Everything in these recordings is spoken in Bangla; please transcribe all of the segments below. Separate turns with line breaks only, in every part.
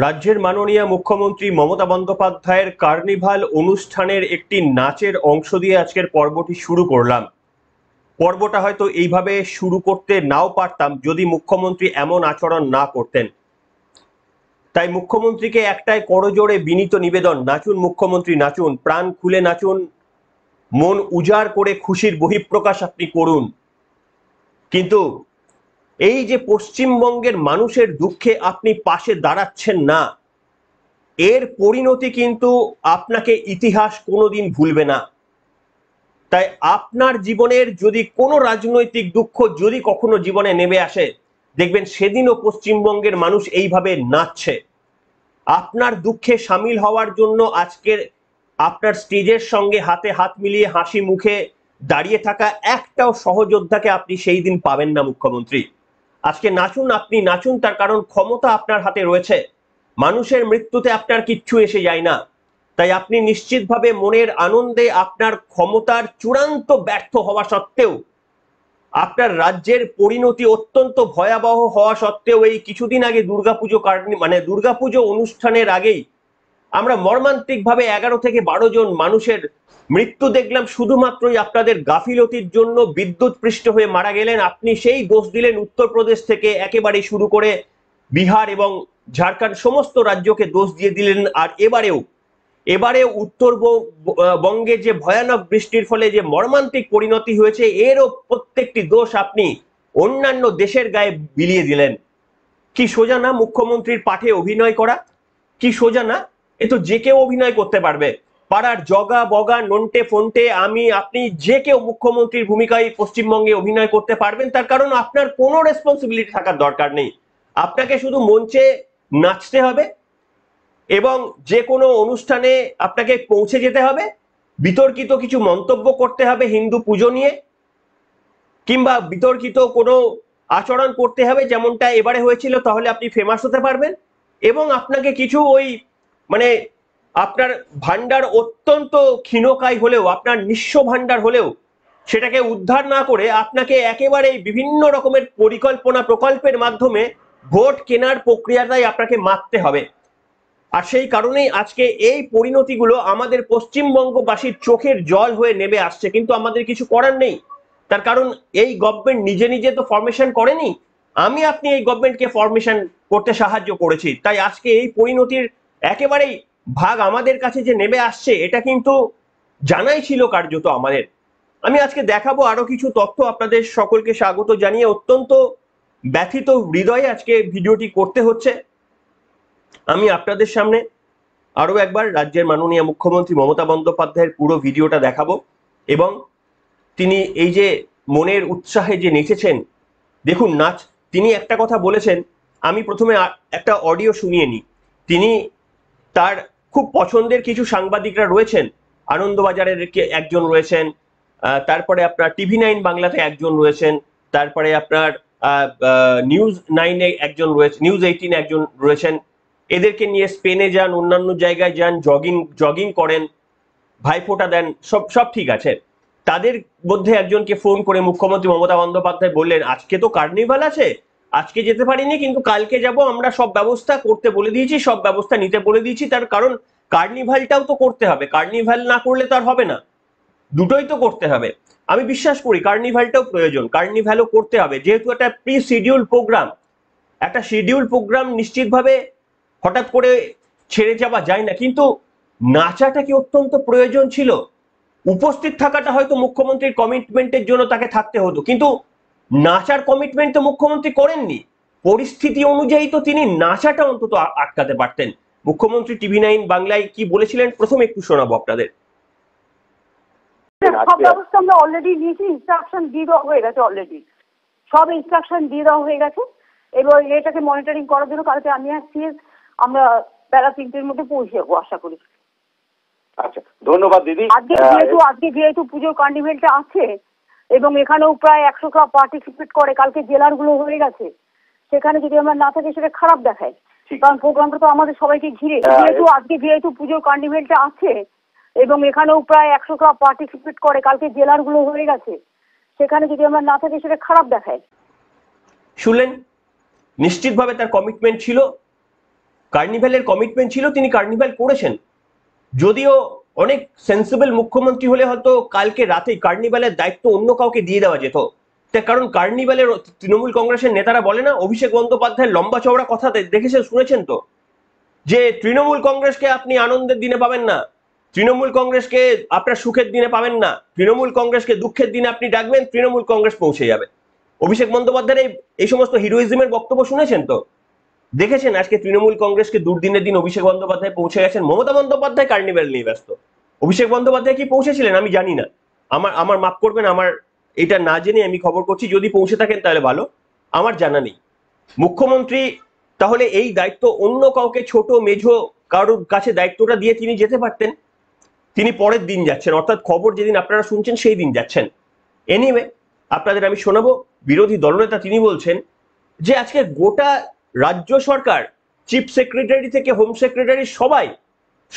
রাজ্যের মাননীয় মুখ্যমন্ত্রী মমতা বন্দ্যোপাধ্যায়ের কার্নিভাল অনুষ্ঠানের একটি নাচের অংশ দিয়ে আজকের পর্বটি শুরু করলাম। পর্বটা হয়তো এইভাবে শুরু করতে নাও পারতাম যদি মুখ্যমন্ত্রী এমন আচরণ না করতেন। তাই মুখ্যমন্ত্রীকে একটাই করজোড়ে বিনীত নিবেদন, নাচুন মুখ্যমন্ত্রী নাচুন, প্রাণ খুলে নাচুন, মন উজাড় করে খুশির বহিঃপ্রকাশ আপনি করুন। কিন্তু এই যে পশ্চিমবঙ্গের মানুষের দুঃখে আপনি পাশে দাঁড়াচ্ছেন না, এর পরিণতি কিন্তু আপনাকে ইতিহাস কোনোদিন ভুলবে না। তাই আপনার জীবনের যদি কোনো রাজনৈতিক দুঃখ যদি কখনো জীবনে নেমে আসে, দেখবেন সেদিনও পশ্চিমবঙ্গের মানুষ এইভাবে নাচছে। আপনার দুঃখে সামিল হওয়ার জন্য আজকের আপনার স্টেজের সঙ্গে হাতে হাত মিলিয়ে হাসি মুখে দাঁড়িয়ে থাকা একটাও সহযোদ্ধাকে আপনি সেই দিন পাবেন না মুখ্যমন্ত্রী। আজকে নাচুন, আপনি নাচুন, তার কারণ ক্ষমতা আপনার হাতে রয়েছে। মানুষের মৃত্যুতে আপনার কিচ্ছু এসে যায় না। তাই আপনি নিশ্চিতভাবে মনের আনন্দে আপনার ক্ষমতার চূড়ান্ত ব্যর্থ হওয়া সত্ত্বেও, আপনার রাজ্যের পরিণতি অত্যন্ত ভয়াবহ হওয়া সত্ত্বেও, এই কিছুদিন আগে দুর্গাপুজো অনুষ্ঠানের আগেই আমরা মর্মান্তিকভাবে 11 থেকে 12 জন মানুষের মৃত্যু দেখলাম শুধুমাত্রই আপনাদের গাফিলতির জন্য। বিদ্যুৎ পৃষ্ঠ হয়ে মারা গেলেন। আপনি সেই দোষ দিলেন উত্তরপ্রদেশ থেকে একেবারে শুরু করে বিহার এবং ঝাড়খণ্ড সমস্ত রাজ্যকে দোষ দিয়ে দিলেন। আর এবারে উত্তরবঙ্গে যে ভয়ানক বৃষ্টির ফলে যে মর্মান্তিক পরিণতি হয়েছে, এরও প্রত্যেকটি দোষ আপনি অন্যান্য দেশের গায়ে বিলিয়ে দিলেন। কি সোজা না মুখ্যমন্ত্রীর পাঠে অভিনয় করা? কি সোজা না? এ তো যে কেউ অভিনয় করতে পারবে। পাড়ার জগা বগা নন্টে ফন্টে আমি আপনি যে কেউ মুখ্যমন্ত্রীর ভূমিকায় পশ্চিমবঙ্গে অভিনয় করতে পারবেন। তার কারণ আপনার কোনো রেসপন্সিবিলিটি থাকার দরকার নেই। আপনাকে শুধু মঞ্চে নাচতে হবে এবং যে কোনো অনুষ্ঠানে আপনাকে পৌঁছে যেতে হবে, বিতর্কিত কিছু মন্তব্য করতে হবে হিন্দু পুজো নিয়ে, কিংবা বিতর্কিত কোনো আচরণ করতে হবে যেমনটা এবারে হয়েছিল, তাহলে আপনি ফেমাস হতে পারবেন। এবং আপনাকে কিছু মানে আপনার ভান্ডার অত্যন্ত ক্ষীণকায় হলেও, আপনার নিঃস্ব ভান্ডার হলেও, সেটাকে উদ্ধার না করে আপনাকে একেবারে বিভিন্ন রকমের প্রকল্পের মাধ্যমে ভোট কেনার প্রক্রিয়াটাই আপনাকে মারতে হবে। আর সেই কারণেই আজকে এই পরিণতিগুলো আমাদের পশ্চিমবঙ্গবাসীর চোখের জল হয়ে নেমে আসছে, কিন্তু আমাদের কিছু করার নেই। তার কারণ এই গভর্নমেন্ট নিজে নিজে তো ফরমেশন করেনি, আপনি এই গভর্নমেন্টকে ফরমেশন করতে সাহায্য করেছি। তাই আজকে এই পরিণতির একেবারেই ভাগ আমাদের কাছে যে নেমে আসছে, এটা কিন্তু জানাই ছিল কার্যত আমাদের। আমি আজকে দেখাবো আরো কিছু তথ্য। আপনাদের সকলকে স্বাগত জানিয়ে অত্যন্ত ব্যথিত হৃদয়ে আজকে ভিডিওটি করতে হচ্ছে। আমি আপনাদের সামনে আরো একবার রাজ্যের মাননীয় মুখ্যমন্ত্রী মমতা বন্দ্যোপাধ্যায়ের পুরো ভিডিওটা দেখাবো এবং তিনি এই যে মনের উৎসাহে যে নেচেছেন, দেখুন নাচ। তিনি একটা কথা বলেছেন, আমি প্রথমে একটা অডিও শুনিয়ে নিই। তিনি তার খুব পছন্দের কিছু সাংবাদিকরা রয়েছেন, আনন্দবাজারের একজন রয়েছেন, তারপরে আপনার TV9 বাংলাতে একজন রয়েছেন, তারপরে আপনার নিউজ 9-এ একজন রয়েছে, নিউজ 18 একজন রয়েছেন। এদেরকে নিয়ে স্পেনে যান, অন্যান্য জায়গায় যান, জগিং করেন, ভাইফোঁটা দেন, সব ঠিক আছে। তাদের মধ্যে একজনকে ফোন করে মুখ্যমন্ত্রী মমতা বন্দ্যোপাধ্যায় বললেন, আজকে তো কার্নিভাল আছে, আজকে যেতে পারিনি, কিন্তু কালকে যাব, আমরা সব ব্যবস্থা করতে বলে দিয়েছি, সব ব্যবস্থা নিতে বলে দিয়েছি। তার কারণ কার্নিভালটাও তো করতে হবে, কার্নিভাল না করলে তো আর হবে না, দুটোই তো করতে হবে। আমি বিশ্বাস করি কার্নিভালটাও প্রয়োজন, কার্নিভালও করতে হবে, যেহেতু একটা প্রি শিডিউল প্রোগ্রাম। একটা শিডিউল প্রোগ্রাম নিশ্চিতভাবে হঠাৎ করে ছেড়ে যাওয়া যায় না, কিন্তু নাচাটা কি অত্যন্ত প্রয়োজন ছিল? উপস্থিত থাকাটা হয়তো মুখ্যমন্ত্রীর কমিটমেন্টের জন্য তাকে থাকতে হতো, কিন্তু নাচার কমিটমেন্ট তো মুখ্যমন্ত্রী করেননি। পরিস্থিতি অনুযায়ী তো তিনি নাচাটা অন্তত আটকাতে পারতেন। মুখ্যমন্ত্রী TV9 বাংলায় কি বলেছিলেন প্রথমে একটু শোনাবো আপনাদের।
সব ব্যবস্থা আমরা অলরেডি নিয়েছি, ইনস্ট্রাকশন দিয়ে দেওয়া হয়ে গেছে, অলরেডি সব ইনস্ট্রাকশন দিয়ে দেওয়া হয়ে গেছে। এবং এটাকে মনিটরিং করার জন্য কালকে আমি আসছি, আমরা বেলা 3টের মধ্যে পৌঁছে যাবো আশা করি।
আচ্ছা, ধন্যবাদ দিদি।
আজকে যেহেতু পুজোর কার্নিভেলটা আছে এবং এখানেও প্রায় 100টা পার্টিসিপেট করে, কালকে জেলার গুলো হয়ে গেছে, সেখানে যদি আমরা না থাকি সেটা খারাপ দেখায়। কারণ প্রোগ্রামটা তো আমাদের সবাইকে ঘিরে, যেহেতু পুজোর কার্নিভেলটা আছে এবং এখানেও প্রায় 100টা পার্টিসিপেট করে, কালকে জেলার গুলো হয়ে গেছে, সেখানে যদি আমরা না থাকি সেটা খারাপ দেখায়।
শুনলেন, নিশ্চিতভাবে তার কমিটমেন্ট ছিল, কার্নিভ্যালের কমিটমেন্ট ছিল, তিনি কার্নিভ্যাল করেছেন। যদিও অনেক সেন্সিবল মুখ্যমন্ত্রী হলে হয়তো কালকে রাতে কার্নিভ্যালের দায়িত্ব অন্য কাউকে দিয়ে দেওয়া যেত। তার কারণ কার্নিভ্যালের তৃণমূল কংগ্রেসের নেতারা বলে না, অভিষেক বন্দ্যোপাধ্যায়ের লম্বা চওড়া কথা দেখেছেন, শুনেছেন তো, যে তৃণমূল কংগ্রেসকে আপনি আনন্দের দিনে পাবেন না, তৃণমূল কংগ্রেসকে আপনার সুখের দিনে পাবেন না, তৃণমূল কংগ্রেসকে দুঃখের দিনে আপনি ডাকবেন, তৃণমূল কংগ্রেস পৌঁছে যাবে। অভিষেক বন্দ্যোপাধ্যায়ের এই সমস্ত হিরোইজমের বক্তব্য শুনেছেন তো, দেখেছেন আজকে তৃণমূল কংগ্রেসকে দুর্দিনের দিন অভিষেক বন্দ্যোপাধ্যায় পৌঁছে গেছেন। মমতা বন্দ্যোপাধ্যায় কার্নিভ্যাল নিয়ে ব্যস্ত, অভিষেক বন্দ্যোপাধ্যায় কি পৌঁছেছিলেন আমি জানি না, আমার মাফ করবেন, আমার এটা না জেনে আমি খবর করছি, যদি পৌঁছে থাকেন তাহলে ভালো, আমার জানা নেই। মুখ্যমন্ত্রী তাহলে এই দায়িত্ব অন্য কাউকে, ছোট মেঝো কারোর কাছে দায়িত্বটা দিয়ে তিনি যেতে পারতেন, তিনি পরের দিন যাচ্ছেন, অর্থাৎ খবর যেদিন আপনারা শুনছেন সেই দিন যাচ্ছেন। এনিওয়ে, আপনাদের আমি শোনাবো, বিরোধী দলনেতা তিনি বলছেন যে আজকে গোটা রাজ্য সরকার, চিফ সেক্রেটারি থেকে হোম সেক্রেটারি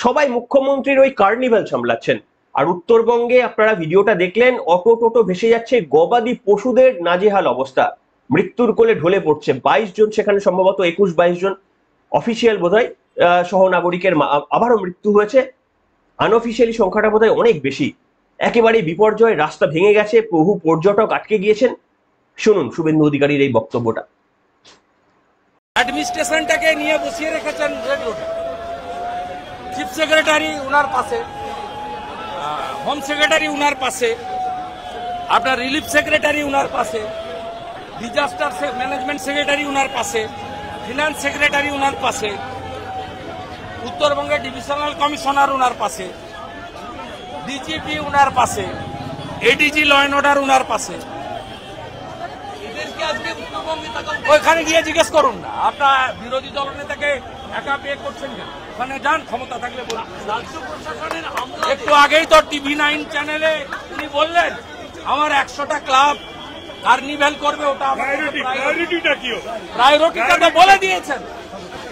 সবাই মুখ্যমন্ত্রীর ওই কার্নিভ্যাল সামলাচ্ছেন। আর উত্তরবঙ্গে আপনারা ভিডিওটা দেখলেন, অটো টোটো ভেসে যাচ্ছে, গবাদি পশুদের নাজেহাল অবস্থা, মৃত্যুর কোলে ঢলে পড়ছে। 22 জন, সেখানে সম্ভবত 21-22 জন অফিসিয়াল বোধহয় সহনাগরিকের আবারও মৃত্যু হয়েছে, আনঅফিসিয়ালি সংখ্যাটা বোধহয় অনেক বেশি। একেবারে বিপর্যয়, রাস্তা ভেঙে গেছে, বহু পর্যটক আটকে গিয়েছেন। শুনুন শুভেন্দু অধিকারীর এই বক্তব্যটা।
অ্যাডমিনিস্ট্রেশনটাকে নিয়ে বসিয়ে রেখেছেন রেডিওতে, চিফ সেক্রেটারি উনার পাশে, হোম সেক্রেটারি উনার পাশে, আপনার রিলিফ সেক্রেটারি উনার পাশে, ডিজাস্টার ম্যানেজমেন্ট সেক্রেটারি উনার পাশে, ফিনান্স সেক্রেটারি উনার পাশে, উত্তরবঙ্গের ডিভিশনাল কমিশনার উনার পাশে, ডিজিপি উনার পাশে, এডিজি ল অ্যান্ড অর্ডার উনার পাশে। ওইখানে গিয়ে জিজ্ঞেস করুন না, আপনার বিরোধী দলনেতাকে একা পেয়ে করছেন কেন? ওখানে যান, ক্ষমতা থাকলে বলুন। একটু আগেই তো TV9 চ্যানেলে উনি বললেন আমার 100টা ক্লাব কার্নিভ্যাল করবে, ওটা প্রায়োরিটিটা তো বলে দিয়েছেন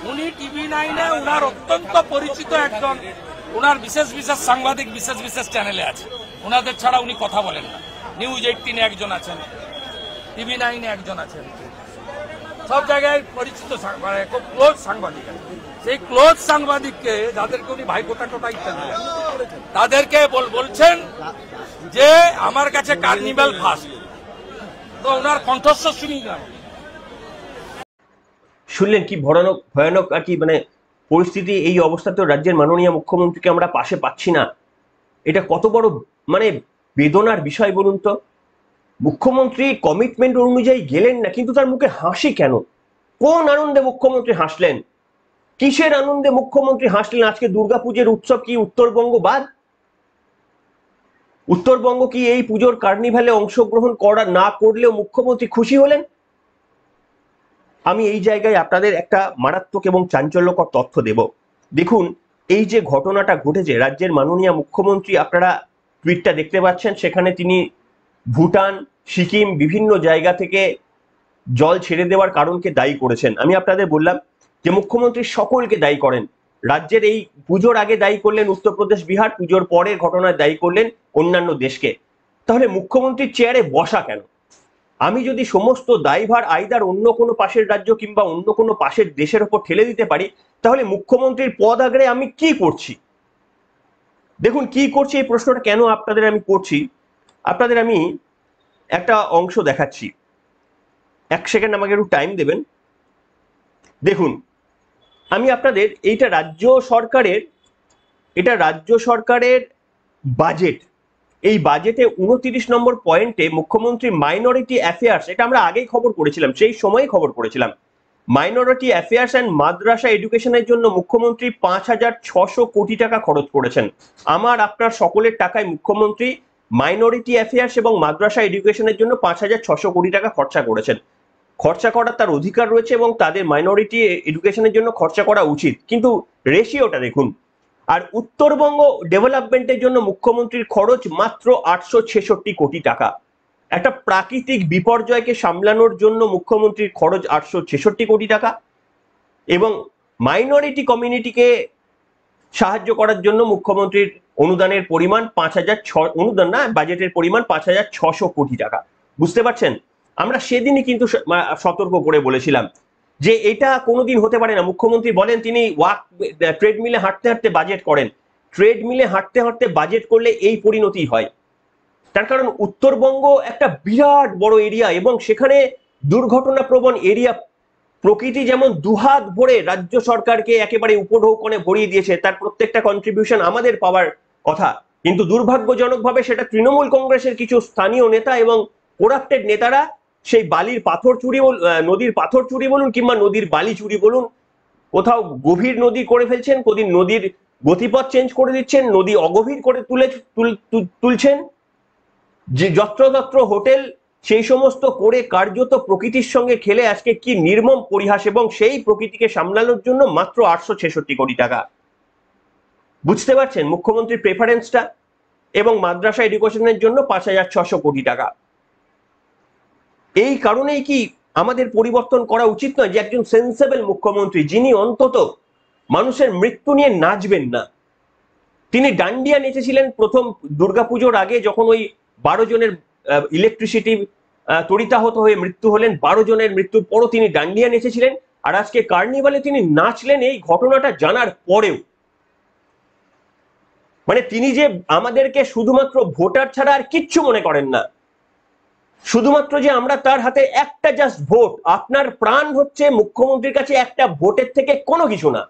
উনি। TV9-এ উনার অত্যন্ত পরিচিত একজন, উনার বিশেষ সাংবাদিক বিশেষ চ্যানেলে আছে, উনাদের ছাড়া উনি কথা বলেন না। নিউজ 18-এ একজন আছেন, TV9-এ একজন আছেন, সব জায়গায় পরিচিত, মানে খুব ক্লোজ সাংবাদিক। সেই ক্লোজ সাংবাদিককে, যাদেরকে উনি ভাইফোঁটা টোটা ইত্যাদি, তাদেরকে বলছেন যে আমার কাছে কার্নিভ্যাল ফার্স্ট। তো ওনার কণ্ঠস্বর শুনি না,
শুনলেন কি ভয়ানক আর কি মানে পরিস্থিতি। এই অবস্থাতেও রাজ্যের মাননীয় মুখ্যমন্ত্রীকে আমরা পাশে পাচ্ছি না, এটা কত বড় মানে বেদনার বিষয় বলুন তো। মুখ্যমন্ত্রী কমিটমেন্ট অনুযায়ী গেলেন না, কিন্তু তার মুখে হাসি কেন? কোন আনন্দে মুখ্যমন্ত্রী হাসলেন? কিসের আনন্দে মুখ্যমন্ত্রী হাসলেন? আজকে দুর্গাপুজোর উৎসব কি উত্তরবঙ্গ বাদ? উত্তরবঙ্গ কি এই পুজোর কার্নিভ্যালে অংশগ্রহণ না করলেও মুখ্যমন্ত্রী খুশি হলেন? আমি এই জায়গায় আপনাদের একটা মারাত্মক এবং চাঞ্চল্যকর তথ্য দেব। দেখুন, এই যে ঘটনাটা ঘটেছে, রাজ্যের মাননীয় মুখ্যমন্ত্রী, আপনারা টুইটটা দেখতে পাচ্ছেন, সেখানে তিনি ভুটান, সিকিম বিভিন্ন জায়গা থেকে জল ছেড়ে দেওয়ার কারণকে দায়ী করেছেন। আমি আপনাদের বললাম যে মুখ্যমন্ত্রী সকলকে দায়ী করেন। রাজ্যের এই পুজোর আগে দায়ী করলেন উত্তরপ্রদেশ, বিহার, পুজোর পরের ঘটনায় দায়ী করলেন অন্যান্য দেশকে। তাহলে মুখ্যমন্ত্রীর চেয়ারে বসা কেন? আমি যদি সমস্ত দায়ভার আইদার অন্য কোনো পাশের রাজ্য কিংবা অন্য কোনো পাশের দেশের ওপর ঠেলে দিতে পারি, তাহলে মুখ্যমন্ত্রীর পদ আগ্রে আমি কি করছি? দেখুন কি করছি, এই প্রশ্নটা কেন আপনাদের আমি করছি, আপনাদের আমি একটা অংশ দেখাচ্ছি। 1 সেকেন্ড আমাকে একটু টাইম দেবেন। দেখুন, আমি আপনাদের এইটা রাজ্য সরকারের বাজেট। এই বাজেটে 29 নম্বর পয়েন্টে মুখ্যমন্ত্রী মাইনরিটি অ্যাফেয়ার্স, এটা আমরা আগেই খবর করেছিলাম, সেই সময় খবর করেছিলাম, মাইনরিটি অ্যাফেয়ার্স অ্যান্ড মাদ্রাসা এডুকেশনের জন্য মুখ্যমন্ত্রী 5,600 কোটি টাকা খরচ করেছেন। আমার আপনার সকলের টাকায় মুখ্যমন্ত্রী মাইনরিটি অ্যাফেয়ার্স এবং মাদ্রাসা এডুকেশনের জন্য 5,600 কোটি টাকা খরচা করেছেন। খরচা করার তার অধিকার রয়েছে এবং তাদের মাইনরিটি এডুকেশনের জন্য খরচা করা উচিত, কিন্তু রেশিওটা দেখুন। আর উত্তরবঙ্গ ডেভেলপমেন্টের জন্য মুখ্যমন্ত্রীর খরচ মাত্র 866 কোটি টাকা। একটা প্রাকৃতিক বিপর্যয়কে সামলানোর জন্য মুখ্যমন্ত্রীর খরচ 866 কোটি টাকা, এবং মাইনরিটি কমিউনিটিকে সাহায্য করার জন্য মুখ্যমন্ত্রীর অনুদানের পরিমাণ 5,600, অনুদান না, বাজেটের পরিমাণ 5,600 কোটি টাকা। বুঝতে পারছেন? আমরা সেদিনই কিন্তু সতর্ক করে বলেছিলাম যে এটা কোনোদিন হতে পারে না। মুখ্যমন্ত্রী বলেন তিনি ট্রেডমিলে হাঁটতে হাঁটতে বাজেট করেন। ট্রেডমিলে হাঁটতে হাঁটতে বাজেট করলে এই পরিণতি হয়। তার কারণ উত্তরবঙ্গ একটা বিরাট বড় এরিয়া এবং সেখানে দুর্ঘটনা প্রবণ এরিয়া। প্রকৃতি যেমন দুহাত ভরে রাজ্য সরকারকে একেবারে উপঢৌকনে ভরিয়ে দিয়েছে, তার প্রত্যেকটা কন্ট্রিবিউশন আমাদের পাওয়ার কথা, কিন্তু দুর্ভাগ্যজনকভাবে সেটা তৃণমূল কংগ্রেসের কিছু স্থানীয় নেতা এবং করাপ্টেড নেতারা সেই বালির পাথর চুরি, নদীর পাথর চুরি বলুন কিংবা নদীর বালি চুরি বলুন, কোথাও গভীর নদী করে ফেলছেন, কোদিন নদীর গতিপথ চেঞ্জ করে দিচ্ছেন, নদী অগভীর করে তুলছেন, যে যত্রতত্র হোটেল সেই সমস্ত করে কার্যত প্রকৃতির সঙ্গে খেলে আজকে কি নির্মম পরিহাস। এবং সেই প্রকৃতিকে সামলানোর জন্য মাত্র 866 কোটি টাকা। বুঝতে পারছেন মুখ্যমন্ত্রীর প্রেফারেন্সটা? এবং মাদ্রাসা এডুকেশনের জন্য 5600 কোটি টাকা। এই কারণেই কি আমাদের পরিবর্তন করা উচিত নয় যে একজন সেন্সেবল মুখ্যমন্ত্রী, যিনি অন্তত মানুষের মৃত্যু নিয়ে নাচবেন না। তিনি ডান্ডিয়া নেচেছিলেন প্রথম দুর্গাপুজোর আগে, যখন ওই 12 জনের ইলেকট্রিসিটি তড়িতাহত হয়ে মৃত্যু হলেন, 12 জনের মৃত্যুর পরও তিনি ডান্ডিয়া নেচেছিলেন। আর আজকে কার্নিভালে তিনি নাচলেন এই ঘটনাটা জানার পরেও। মানে তিনি যে আমাদেরকে শুধুমাত্র ভোটার ছাড়া আর কিচ্ছু মনে করেন না, শুধুমাত্র যে আমরা তার হাতে একটা জাস্ট ভোট। আপনার প্রাণ হচ্ছে মুখ্যমন্ত্রীর কাছে একটা ভোটের থেকে কোনো কিছু না,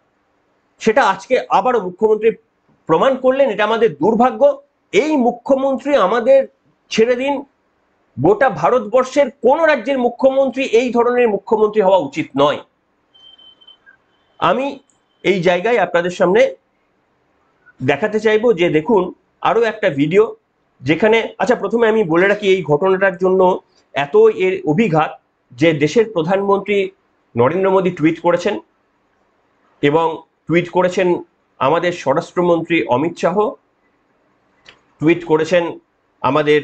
সেটা আজকে আবারও মুখ্যমন্ত্রী প্রমাণ করলেন। এটা আমাদের দুর্ভাগ্য। এই মুখ্যমন্ত্রী আমাদের ছেড়ে দিন, গোটা ভারতবর্ষের কোন রাজ্যের মুখ্যমন্ত্রী এই ধরনের মুখ্যমন্ত্রী হওয়া উচিত নয়। আমি এই জায়গায় আপনাদের সামনে দেখাতে চাইবো যে দেখুন আরো একটা ভিডিও, যেখানে আচ্ছা প্রথমে আমি বলে রাখি এই ঘটনাটার জন্য এত এর অভিঘাত যে দেশের প্রধানমন্ত্রী নরেন্দ্র মোদী টুইট করেছেন এবং টুইট করেছেন আমাদের স্বরাষ্ট্রমন্ত্রী অমিত শাহ, টুইট করেছেন আমাদের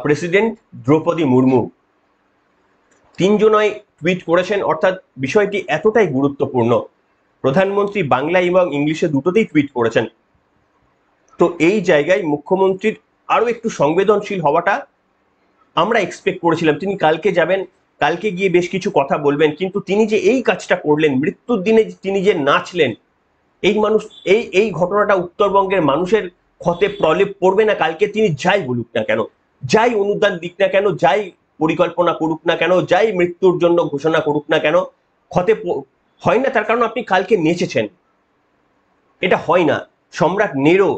প্রেসিডেন্ট দ্রৌপদী মুর্মু। তিনজনাই টুইট করেছেন, অর্থাৎ বিষয়টি এতটাই গুরুত্বপূর্ণ। প্রধানমন্ত্রী বাংলা এবং ইংলিশে দুটোতেই টুইট করেছেন। তো এই জায়গায় মুখ্যমন্ত্রীর আরো একটু সংবেদনশীল হওয়াটা আমরা এক্সপেক্ট করেছিলাম। তিনি কালকে যাবেন, কালকে গিয়ে বেশ কিছু কথা বলবেন, কিন্তু তিনি যে এই কাজটা করলেন, মৃত্যুর দিনে তিনি যে নাচলেন, এই ঘটনাটা উত্তরবঙ্গের মানুষের ক্ষতে প্রলেপ পড়বে না। কালকে তিনি যাই বলুক না কেন, যাই অনুদান দিক না কেন, যাই পরিকল্পনা করুক না কেন, যাই মৃত্যুর জন্য ঘোষণা করুক না কেন, ক্ষতে হয় না। তার কারণ আপনি কালকে নেচেছেন, এটা হয় না। সম্রাট নেরো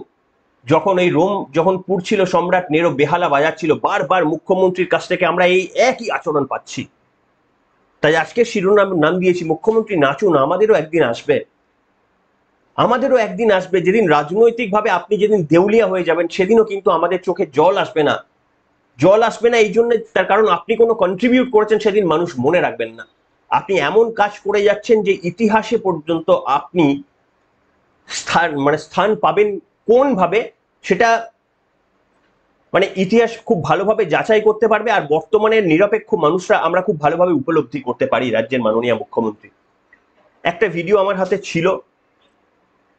যখন এই রোম যখন পুড়ছিল, সম্রাট নেরো বেহালা বাজাচ্ছিল, বারবার মুখ্যমন্ত্রীর কাছ থেকে আমরা এই একই আচরণ পাচ্ছি। তাই আজকে শিরোনাম নাম দিয়েছি মুখ্যমন্ত্রী নাচুন, আমাদেরও একদিন আসবে, আমাদেরও একদিন আসবে যেদিন রাজনৈতিকভাবে আপনি যেদিন দেউলিয়া হয়ে যাবেন, সেদিনও কিন্তু আমাদের চোখে জল আসবে না। জল আসবে না এই জন্য, তার কারণ আপনি কোনো কন্ট্রিবিউট করেছেন সেদিন মানুষ মনে রাখবেন না। আপনি এমন কাজ করে যাচ্ছেন যে ইতিহাসে পর্যন্ত আপনি স্থান পাবেন কোন ভাবে, সেটা মানে ইতিহাস খুব ভালোভাবে যাচাই করতে পারবে। আর বর্তমানের নিরপেক্ষ মানুষরা আমরা খুব ভালোভাবে উপলব্ধি করতে পারি রাজ্যের মাননীয় মুখ্যমন্ত্রী। একটা ভিডিও আমার হাতে ছিল,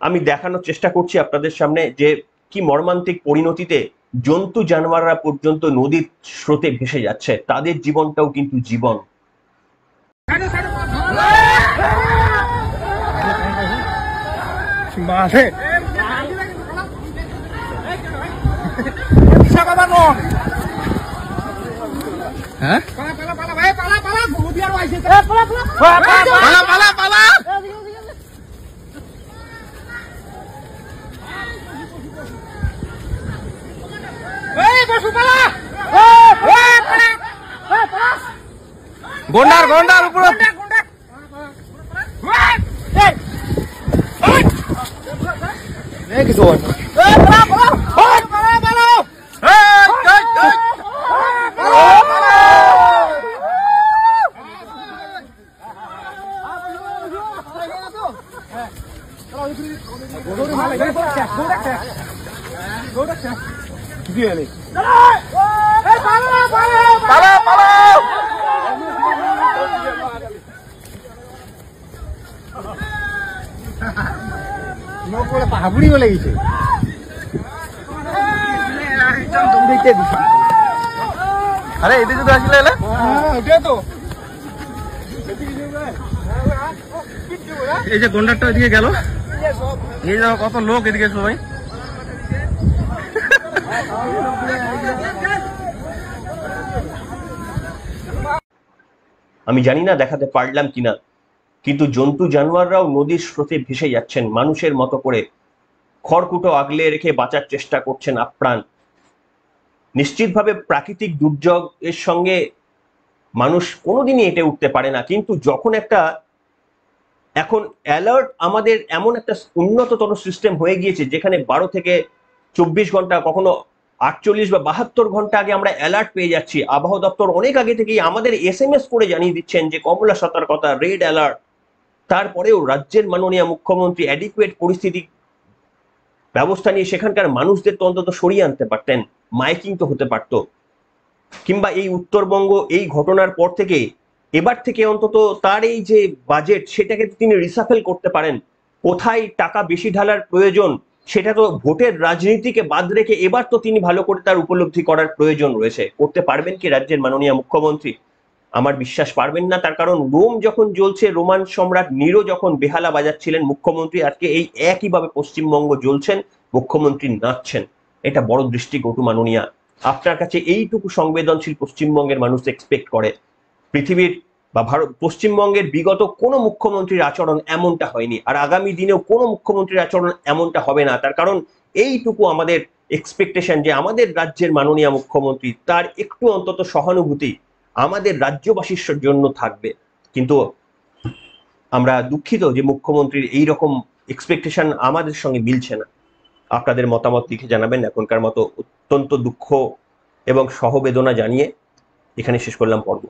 আমি দেখানোর চেষ্টা করছি আপনাদের সামনে যে কি মর্মান্তিক পরিণতিতে জন্তু জানোয়াররা পর্যন্ত নদীর স্রোতে ভেসে যাচ্ছে, তাদের জীবনটাও কিন্তু জীবন।
গন্ডার গন্ডার উপরে কিছু হাবুড়ি বলে গেছে। আরে এদিকে তো আসলে ওটাই তো এই যে গন্ডারটা ওইদিকে গেল, এই দেখো কত লোক এদিকে সবাই।
আমি জানি না দেখাতে পারলাম কিনা, কিন্তু জন্তু জানোয়াররাও নদীর স্রোতে ভেসে যাচ্ছেন মানুষের মতো করে, খড়কুটো আগলে রেখে বাঁচার চেষ্টা করছেন আপ্রাণ। নিশ্চিতভাবে প্রাকৃতিক দুর্যোগ এর সঙ্গে মানুষ কোনোদিনই এঁটে উঠতে পারে না, কিন্তু যখন এখন অ্যালার্ট আমাদের এমন একটা উন্নততর সিস্টেম হয়ে গিয়েছে যেখানে 12 থেকে 24 ঘন্টা, কখনো 48 বা 72 ঘন্টা আগে আমরা অ্যালার্ট পেয়ে যাচ্ছি। আবহাওয়া দপ্তর অনেক আগে থেকেই আমাদের SMS করে জানিয়ে দিচ্ছেন যে কমলা সতর্কতা, রেড অ্যালার্ট। তারপরেও রাজ্যের মাননীয় মুখ্যমন্ত্রী অ্যাডিকুয়েট পরিস্থিতি ব্যবস্থা নিয়ে সেখানকার মানুষদের তো অন্তত সরিয়ে আনতে পারতেন, মাইকিং তো হতে পারত। কিংবা এই উত্তরবঙ্গ এই ঘটনার পর থেকে এবার থেকে অন্তত তার এই যে বাজেট সেটাকে তিনি রিসাফেল করতে পারেন। কোথায় টাকা বেশি ঢালার প্রয়োজন সেটা তো ভোটের রাজনীতিকে বাদ রেখে এবার তো তিনি ভালো করে তার উপলব্ধি করার প্রয়োজন রয়েছে। করতে পারবেন কি রাজ্যের মাননীয় মুখ্যমন্ত্রী? আমার বিশ্বাস পারবেন না, তার কারণ রোম যখন জ্বলছে, রোমান সম্রাট নিরো যখন বেহালা বাজাচ্ছিলেন, মুখ্যমন্ত্রী আজকে এই একইভাবে পশ্চিমবঙ্গ জ্বলছেন, মুখ্যমন্ত্রী নাচছেন। এটা বড় দৃষ্টিকটু মাননীয়া। আপনার কাছে এইটুকু সংবেদনশীল পশ্চিমবঙ্গের মানুষ এক্সপেক্ট করে। পৃথিবীর বা ভারত, পশ্চিমবঙ্গের বিগত কোনো মুখ্যমন্ত্রীর আচরণ এমনটা হয়নি, আর আগামী দিনেও কোনো মুখ্যমন্ত্রীর আচরণ এমনটা হবে না। তার কারণ এইটুকু আমাদের এক্সপেকটেশন যে আমাদের রাজ্যের মাননীয় মুখ্যমন্ত্রী তার একটু অন্তত সহানুভূতি আমাদের রাজ্যবাসীর জন্য থাকবে। কিন্তু আমরা দুঃখিত যে মুখ্যমন্ত্রীর এই রকম এক্সপেকটেশন আমাদের সঙ্গে মিলছে না। আপনাদের মতামত লিখে জানাবেন। এখনকার মতো অত্যন্ত দুঃখ এবং সহবেদনা জানিয়ে এখানে শেষ করলাম পর্ব।